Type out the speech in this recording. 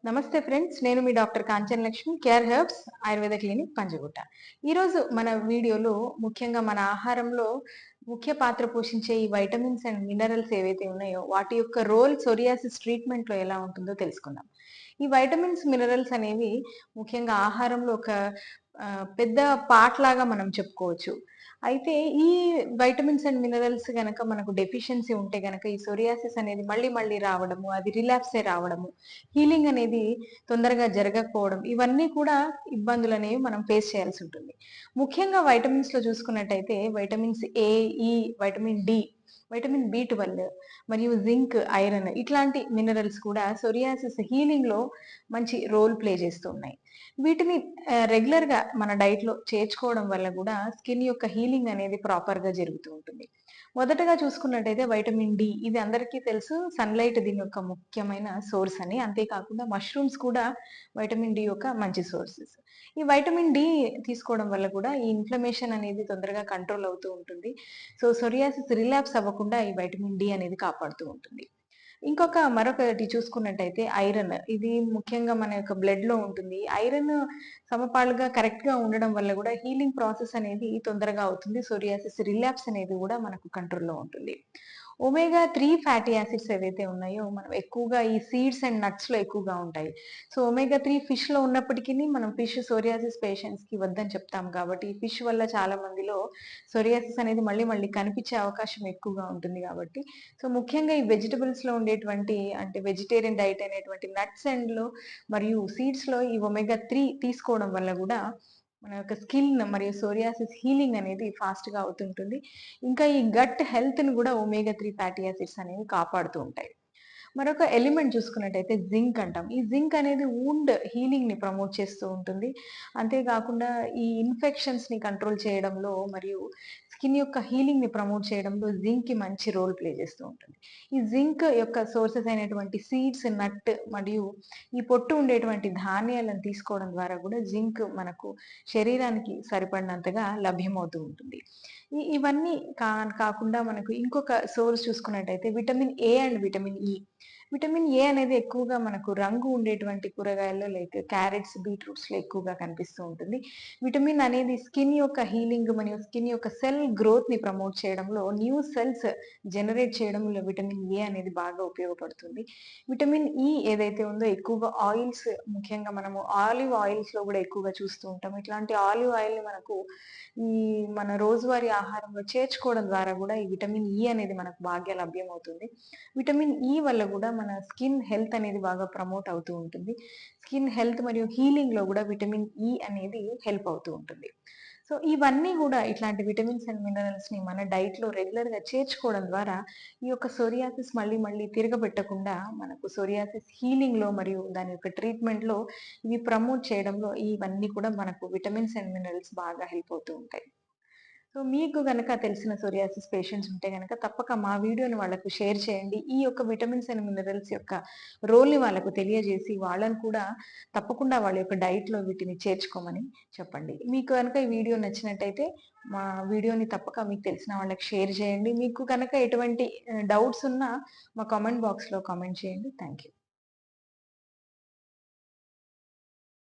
నమస్తే ఫ్రెండ్స్. నేను మీ doctor Kanchan Lakshmi, care herbs Ayurveda clinic Panjagutta. ఈరోజు మన వీడియోలో ముఖ్యంగా మన ఆహారంలో ముఖ్య పాత్ర పోషించే ఈ వైటమిన్స్ అండ్ మినరల్స్ ఏవైతే ఉన్నాయో వాటి యొక్క రోల్ సోరియాసిస్ ట్రీట్మెంట్‌లో ఎలా ఉంటుందో తెలుసుకుందాం. ఈ వైటమిన్స్, మినరల్స్ అనేవి ముఖ్యంగా ఆహారంలో ఒక పెద్ద పార్ట్ లాగా మనం చెప్పుకోవచ్చు. అయితే ఈ వైటమిన్స్ అండ్ మినరల్స్ గనక మనకు డెఫిషియన్సీ ఉంటే గనక ఈ సోరియాసిస్ అనేది మళ్ళీ మళ్ళీ రావడము, అది రిలాప్సే రావడము, హీలింగ్ అనేది తొందరగా జరగకపోవడం, ఇవన్నీ కూడా ఇబ్బందులనేవి మనం ఫేస్ చేయాల్సి ఉంటుంది. ముఖ్యంగా వైటమిన్స్‌లో చూసుకున్నట్టయితే వైటమిన్స్ ఏ, ఈ, వైటమిన్ డి, వైటమిన్ బి12 మరియు జింక్, ఐరన్ ఇట్లాంటి మినరల్స్ కూడా సోరియాసిస్ హీలింగ్‌లో మంచి రోల్ ప్లే చేస్తూ ఉన్నాయి. వీటిని రెగ్యులర్‌గా మన డైట్‌లో చేర్చుకోవడం వల్ల గూడా స్కిన్ యొక్క హీలింగ్ అనేది ప్రాపర్‌గా జరుగుతూ ఉంటుంది. మొదటగా చూసుకున్నట్టయితే వైటమిన్ డి ఇది అందరికీ తెలుసు. సన్‌లైట్ దీని యొక్క ముఖ్యమైన సోర్స్ అని. అంతేకాకుండా మష్రూమ్స్ కూడా వైటమిన్ డి యొక్క మంచి సోర్సెస్. ఈ వైటమిన్ డి తీసుకోవడం వల్ల కూడా ఈ ఇన్‌ఫ్లమేషన్ అనేది తొందరగా కంట్రోల్ అవుతూ ఉంటుంది. సోరియాసిస్ రిలాప్స్ అవ్వకుండా ఈ వైటమిన్ డి అనేది కాపాడుతూ ఉంటుంది. మరొకటి చూసుకున్నట్టయితే ఐరన్. ఇది ముఖ్యంగా మన యొక్క బ్లడ్‌లో ఉంటుంది. ఐరన్ సమపాలుగా కరెక్ట్‌గా ఉండడం వల్ల గూడా హీలింగ్ ప్రాసెస్ అనేది తొందరగా అవుతుంది. సోరియాసిస్ రిలాప్స్ అనేది గూడా మనకు కంట్రోల్‌లో ఉంటుంది. ఒమేగా 3 ఫ్యాటీ యాసిడ్స్ ఏవైతే ఉన్నాయో, మనం ఎక్కువగా ఈ సీడ్స్ అండ్ నట్స్‌లో ఎక్కువగా ఉంటాయి. ఒమేగా 3 ఫిష్‌లో ఉన్నప్పటికిని మనం ఫిష్ సోరియాసిస్ పేషెంట్స్‌కి వద్దని చెప్తాం కాబట్టి, ఈ ఫిష్ వల్ల చాలా మందిలో సోరియాసిస్ అనేది మళ్ళీ మళ్ళీ కనిపించే అవకాశం ఎక్కువగా ఉంటుంది గాబట్టి, ముఖ్యంగా ఈ వెజిటబుల్స్‌లో ఉండేటువంటి అంటే వెజిటేరియన్ డైట్ అనేటువంటి నట్స్ అండ్‌లో మరియు సీడ్స్‌లో ఈ ఒమేగా 3 తీసుకోవడం వల్ల గూడా మన యొక్క స్కిన్ మరియు సోరియాసిస్ హీలింగ్ అనేది ఫాస్ట్‌గా అవుతుంటుంది. ఇంకా ఈ గట్ హెల్త్‌ని గూడా ఒమేగా 3 ఫ్యాటీ యాసిడ్స్ అనేవి కాపాడుతూ ఉంటాయి. మరొక ఎలిమెంట్ చూసుకున్నట్టయితే జింక్ అంటాం. ఈ జింక్ అనేది వూండ్ హీలింగ్‌ని ప్రమోట్ చేస్తూ ఉంటుంది. అంతేకాకుండా ఈ ఇన్ఫెక్షన్స్‌ని కంట్రోల్ చేయడంలో మరియు స్కిన్ యొక్క హీలింగ్‌ని ప్రమోట్ చేయడంలో జింక్‌కి మంచి రోల్ ప్లే చేస్తూ ఉంటుంది. ఈ జింక్ యొక్క సోర్సెస్ అయినటువంటి సీడ్స్, నట్ మరియు ఈ పొట్టు ఉండేటువంటి ధాన్యాలను తీసుకోవడం ద్వారా కూడా జింక్ మనకు శరీరానికి సరిపడినంతగా లభ్యమవుతూ ఉంటుంది. ఇవన్నీ కాకుండా మనకు ఇంకొక సోర్స్ చూసుకున్నట్టయితే vitamin A and vitamin E. Vitamin A అనేది ఎక్కువగా మనకు రంగు ఉండేటువంటి కూరగాయల్లో లైక్ క్యారెట్స్, బీట్రూట్స్‌లో ఎక్కువగా కనిపిస్తూ ఉంటుంది. విటమిన్ అనేది స్కిన్ యొక్క హీలింగ్ మరియు స్కిన్ యొక్క సెల్ గ్రోత్‌ని ప్రమోట్ చేయడంలో, న్యూ సెల్స్ జనరేట్ చేయడంలో విటమిన్ ఏ అనేది బాగా ఉపయోగపడుతుంది. విటమిన్ ఇ ఏదైతే ఉందో ఎక్కువగా ఆయిల్స్, ముఖ్యంగా మనము ఆలివ్ ఆయిల్స్‌లో గూడా ఎక్కువగా చూస్తూ ఉంటాం. ఇట్లాంటి ఆలివ్ ఆయిల్‌ని మనకు ఈ మన రోజువారీ ఆహారంలో చేర్చుకోవడం ద్వారా గూడా ఈ విటమిన్ ఇ అనేది మనకు బాగా లభ్యమవుతుంది. విటమిన్ ఇ వల్ల గూడా మన స్కిన్ హెల్త్ అనేది బాగా ప్రమోట్ అవుతూ ఉంటుంది. స్కిన్ హెల్త్ మరియు హీలింగ్‌లో గూడా విటమిన్ ఇ అనేది హెల్ప్ అవుతూ ఉంటుంది. ఇవన్నీ గూడా ఇట్లాంటి విటమిన్స్ అండ్ మినరల్స్‌ని మన డైట్‌లో రెగ్యులర్‌గా చేర్చుకోవడం ద్వారా ఈ యొక్క సోరియాసిస్ మళ్ళీ మళ్ళీ తిరగబెట్టకుండా మనకు సోరియాసిస్ హీలింగ్‌లో మరియు దాని యొక్క ట్రీట్మెంట్‌లో ఇవి ప్రమోట్ చేయడంలో ఇవన్నీ కూడా మనకు విటమిన్స్ అండ్ మినరల్స్ బాగా హెల్ప్ అవుతూ ఉంటాయి. మీకు గనక తెలిసిన సోరియాసిస్ పేషెంట్స్ ఉంటే గనక తప్పక మా వీడియోని వాళ్ళకు షేర్ చేయండి. ఈ యొక్క విటమిన్స్ అండ్ మినరల్స్ యొక్క రోల్‌ని వాళ్ళకు తెలియజేసి వాళ్ళని కూడా తప్పకుండా వాళ్ళ యొక్క డైట్‌లో వీటిని చేర్చుకోమని చెప్పండి. మీకు గనక ఈ వీడియో నచ్చినట్టయితే మా వీడియోని తప్పక మీకు తెలిసిన వాళ్ళకి షేర్ చేయండి. మీకు గనక ఎటువంటి డౌట్స్ ఉన్నా మా కామెంట్ బాక్స్‌లో కామెంట్ చేయండి. Thank you.